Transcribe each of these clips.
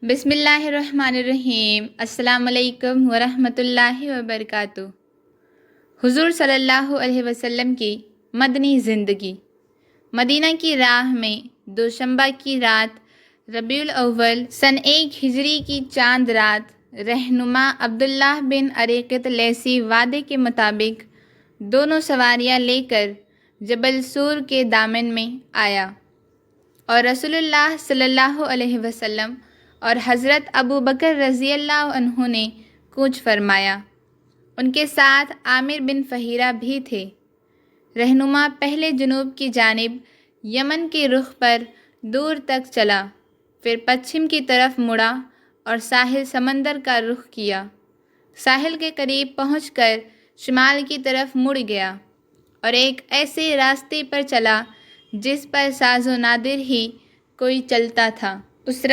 بسم اللہ الرحمن الرحیم۔ السلام علیکم ورحمۃ اللہ وبرکاتہ۔ حضور صلی اللہ علیہ وسلم کی مدنی زندگی۔ مدینہ کی راہ میں دوشنبہ کی رات ربیع الاول سن 1 ہجری کی چاند رات رہنما عبداللہ بن اریقط لیثی وعدے کے مطابق دونوں سواریاں لے کر جبل سور کے دامن میں آیا اور رسول اللہ صلی اللہ علیہ وسلم اور حضرت ابو بکر رضی اللہ عنہ نے کوچ فرمایا۔ ان کے ساتھ عامر بن فہیرہ بھی تھے۔ رہنما پہلے جنوب کی جانب یمن کے رخ پر دور تک چلا، پھر پچھم کی طرف مڑا اور ساحل سمندر کا رخ کیا۔ ساحل کے قریب پہنچ کر شمال کی طرف مڑ گیا اور ایک ایسے راستے پر چلا جس پر ساز و نادر ہی کوئی چلتا تھا۔ اس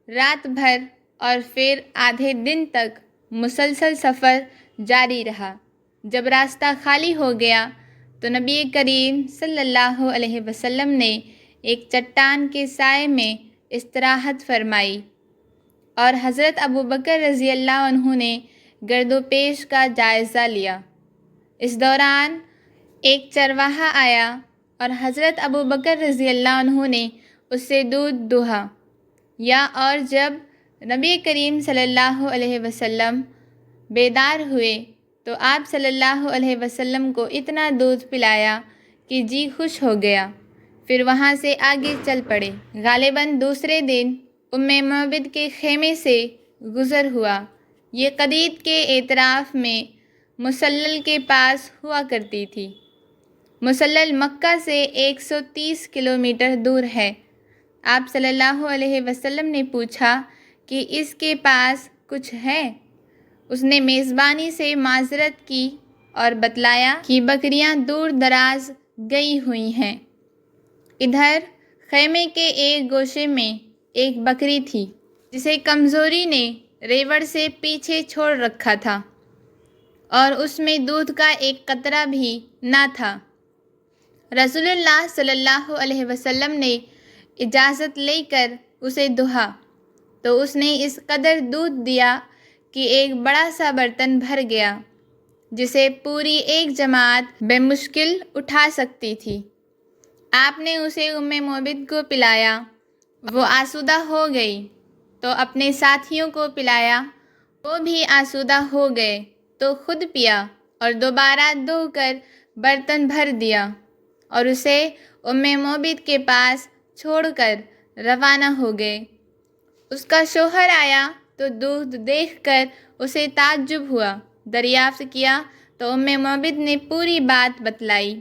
رات بھر اور پھر آدھے دن تک مسلسل سفر جاری رہا۔ جب راستہ خالی ہو گیا تو نبی کریم صلی اللہ علیہ وسلم نے ایک چٹان کے سائے میں استراحت فرمائی اور حضرت ابو بکر رضی اللہ عنہ نے گرد و پیش کا جائزہ لیا۔ اس دوران ایک چرواہا آیا اور حضرت ابو بکر رضی اللہ عنہ نے اس سے دودھ دوہا۔ اور جب نبی کریم صلی اللہ علیہ وسلم بیدار ہوئے تو آپ صلی اللہ علیہ وسلم کو اتنا دودھ پلایا کہ جی خوش ہو گیا۔ پھر وہاں سے آگے چل پڑے۔ غالباً دوسرے دن ام معبد کے خیمے سے گزر ہوا۔ یہ قدید کے اطراف میں مسلل کے پاس ہوا کرتی تھی۔ مسلل مکہ سے 130 کلومیٹر دور ہے۔ آپ صلی اللہ علیہ وسلم نے پوچھا کہ اس کے پاس کچھ ہے؟ اس نے میزبانی سے معذرت کی اور بتلایا کہ بکریاں دور دراز گئی ہوئی ہیں۔ ادھر خیمے کے ایک گوشے میں ایک بکری تھی جسے کمزوری نے ریوڑ سے پیچھے چھوڑ رکھا تھا اور اس میں دودھ کا ایک قطرہ بھی نہ تھا۔ رسول اللہ صلی اللہ علیہ وسلم نے اجازت لے کر اسے دہا تو اس نے اس قدر دودھ دیا کہ ایک بڑا سا برتن بھر گیا جسے پوری ایک جماعت بے مشکل اٹھا سکتی تھی۔ آپ نے اسے ام معبد کو پلایا، وہ آسودہ ہو گئی تو اپنے ساتھیوں کو پلایا، وہ بھی آسودہ ہو گئے تو خود پیا اور دوبارہ دو کر برتن بھر دیا اور اسے ام معبد کے پاس چھوڑ کر روانہ ہو گئے۔ اس کا شوہر آیا تو دودھ دیکھ کر اسے تعجب ہوا۔ دریافت کیا تو ام معبد نے پوری بات بتلائی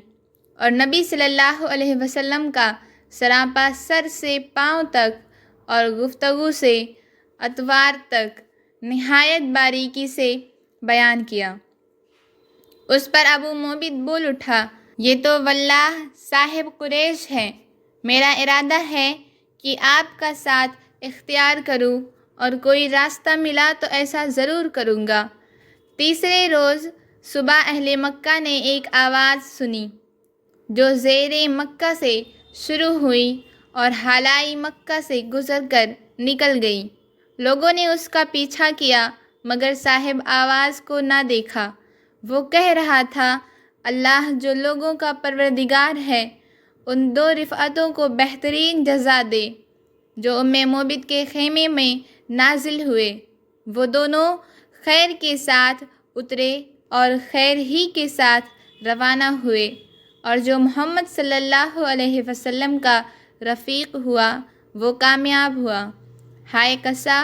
اور نبی صلی اللہ علیہ وسلم کا سراپا سر سے پاؤں تک اور گفتگو سے اطوار تک نہایت باریکی سے بیان کیا۔ اس پر ابو معبد بول اٹھا، یہ تو واللہ صاحب قریش ہے۔ میرا ارادہ ہے کہ آپ کا ساتھ اختیار کروں اور کوئی راستہ ملا تو ایسا ضرور کروں گا۔ تیسرے روز صبح اہل مکہ نے ایک آواز سنی جو زیر مکہ سے شروع ہوئی اور حالائی مکہ سے گزر کر نکل گئی۔ لوگوں نے اس کا پیچھا کیا مگر صاحب آواز کو نہ دیکھا۔ وہ کہہ رہا تھا، اللہ جو لوگوں کا پروردگار ہے ان دو رفعتوں کو بہترین جزا دے جو ام معبد کے خیمے میں نازل ہوئے۔ وہ دونوں خیر کے ساتھ اترے اور خیر ہی کے ساتھ روانہ ہوئے، اور جو محمد صلی اللہ علیہ وسلم کا رفیق ہوا وہ کامیاب ہوا۔ ہائے کسا،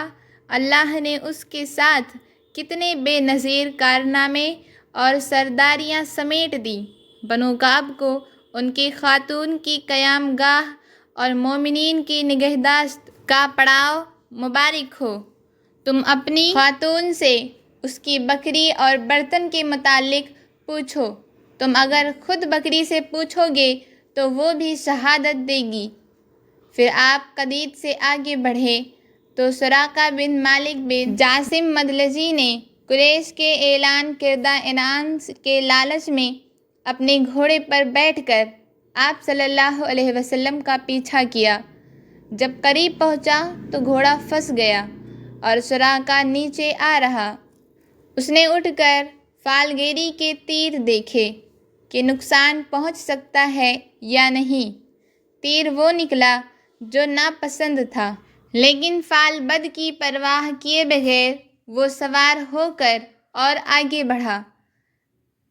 اللہ نے اس کے ساتھ کتنے بے نظیر کارنامے اور سرداریاں سمیٹ دیں۔ بنو کعب کو ان کی خاتون کی قیام گاہ اور مومنین کی نگہداشت کا پڑاؤ مبارک ہو۔ تم اپنی خاتون سے اس کی بکری اور برتن کے متعلق پوچھو، تم اگر خود بکری سے پوچھو گے تو وہ بھی شہادت دے گی۔ پھر آپ قدید سے آگے بڑھے تو سراقہ بن مالک بن جاسم مدلجی نے قریش کے اعلان کردہ انعام کے لالچ میں اپنے گھوڑے پر بیٹھ کر آپ صلی اللہ علیہ وسلم کا پیچھا کیا۔ جب قریب پہنچا تو گھوڑا پھنس گیا اور سراقہ نیچے آ رہا۔ اس نے اٹھ کر فالگیری کے تیر دیکھے کہ نقصان پہنچ سکتا ہے یا نہیں۔ تیر وہ نکلا جو ناپسند تھا، لیکن فال بد کی پرواہ کیے بغیر وہ سوار ہو کر اور آگے بڑھا۔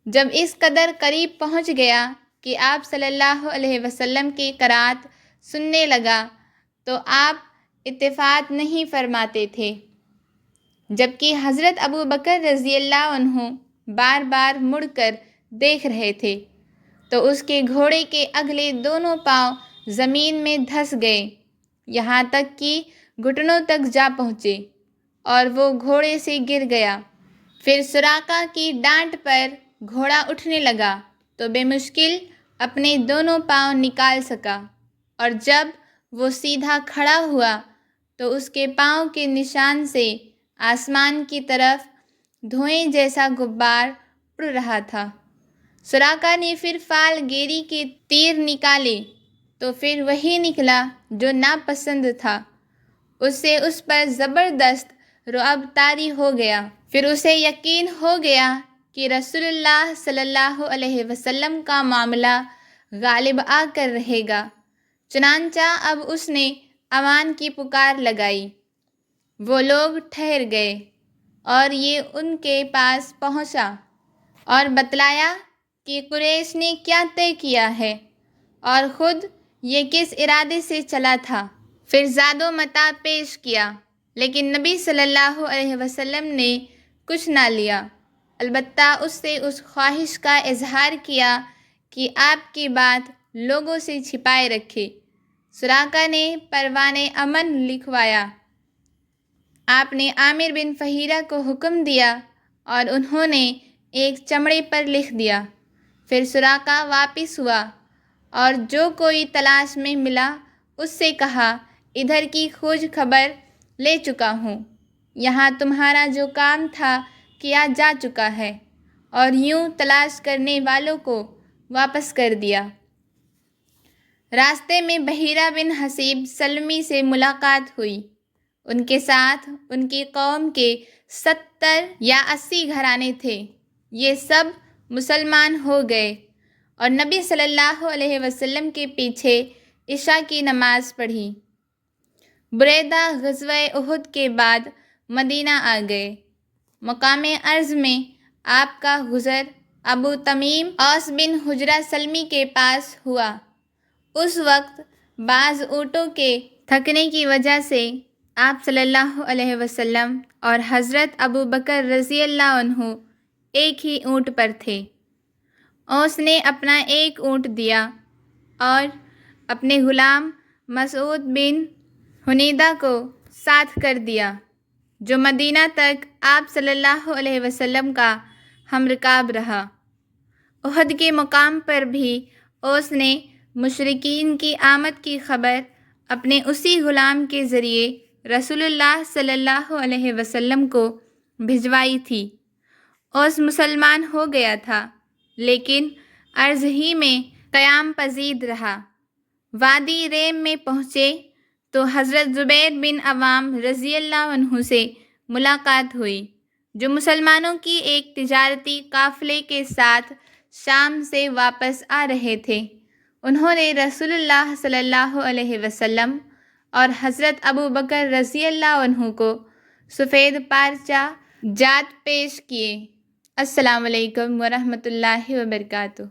جب اس قدر قریب پہنچ گیا کہ آپ صلی اللہ علیہ وسلم کی قرات سننے لگا تو آپ التفات نہیں فرماتے تھے، جبکہ حضرت ابو بکر رضی اللہ عنہ بار بار مڑ کر دیکھ رہے تھے تو اس کے گھوڑے کے اگلے دونوں پاؤں زمین میں دھس گئے، یہاں تک کہ گھٹنوں تک جا پہنچے اور وہ گھوڑے سے گر گیا۔ پھر سراقہ کی ڈانٹ پر گھوڑا اٹھنے لگا تو بے مشکل اپنے دونوں پاؤں نکال سکا، اور جب وہ سیدھا کھڑا ہوا تو اس کے پاؤں کے نشان سے آسمان کی طرف دھوئیں جیسا غبار اڑ رہا تھا۔ سراقہ نے پھر فال گیری کے تیر نکالے تو پھر وہی نکلا جو ناپسند تھا۔ اس سے اس پر زبردست رعب طاری ہو گیا۔ پھر اسے یقین ہو گیا کہ رسول اللہ صلی اللہ علیہ وسلم کا معاملہ غالب آ کر رہے گا، چنانچہ اب اس نے امان کی پکار لگائی۔ وہ لوگ ٹھہر گئے اور یہ ان کے پاس پہنچا اور بتلایا کہ قریش نے کیا طے کیا ہے اور خود یہ کس ارادے سے چلا تھا۔ پھر زاد و متاع پیش کیا، لیکن نبی صلی اللہ علیہ وسلم نے کچھ نہ لیا، البتہ اس سے اس خواہش کا اظہار کیا کہ آپ کی بات لوگوں سے چھپائے رکھے۔ سراقہ نے پروان امن لکھوایا۔ آپ نے عامر بن فہیرہ کو حکم دیا اور انہوں نے ایک چمڑے پر لکھ دیا۔ پھر سراقہ واپس ہوا اور جو کوئی تلاش میں ملا اس سے کہا، ادھر کی کھوج خبر لے چکا ہوں، یہاں تمہارا جو کام تھا کیا جا چکا ہے، اور یوں تلاش کرنے والوں کو واپس کر دیا۔ راستے میں بحیرہ بن حصیب سلمی سے ملاقات ہوئی۔ ان کے ساتھ ان کی قوم کے 70 یا 80 گھرانے تھے۔ یہ سب مسلمان ہو گئے اور نبی صلی اللہ علیہ وسلم کے پیچھے عشاء کی نماز پڑھی۔ بریدہ غزوہ احد کے بعد مدینہ آ گئے۔ مقام عرض میں آپ کا گزر ابو تمیم اوس بن حجرہ سلمی کے پاس ہوا۔ اس وقت بعض اونٹوں کے تھکنے کی وجہ سے آپ صلی اللہ علیہ وسلم اور حضرت ابو بکر رضی اللہ عنہ ایک ہی اونٹ پر تھے۔ اوس نے اپنا ایک اونٹ دیا اور اپنے غلام مسعود بن حنیدہ کو ساتھ کر دیا، جو مدینہ تک آپ صلی اللہ علیہ وسلم کا ہمرکاب رہا۔ احد کے مقام پر بھی اوس نے مشرکین کی آمد کی خبر اپنے اسی غلام کے ذریعے رسول اللہ صلی اللہ علیہ وسلم کو بھجوائی تھی۔ اوس مسلمان ہو گیا تھا، لیکن عرض ہی میں قیام پذیر رہا۔ وادی ریم میں پہنچے تو حضرت زبیر بن عوام رضی اللہ عنہ سے ملاقات ہوئی، جو مسلمانوں کی ایک تجارتی قافلے کے ساتھ شام سے واپس آ رہے تھے۔ انہوں نے رسول اللہ صلی اللہ علیہ وسلم اور حضرت ابو بکر رضی اللہ عنہ کو سفید پارچہ جات پیش کیے۔ السلام علیکم ورحمۃ اللہ وبرکاتہ۔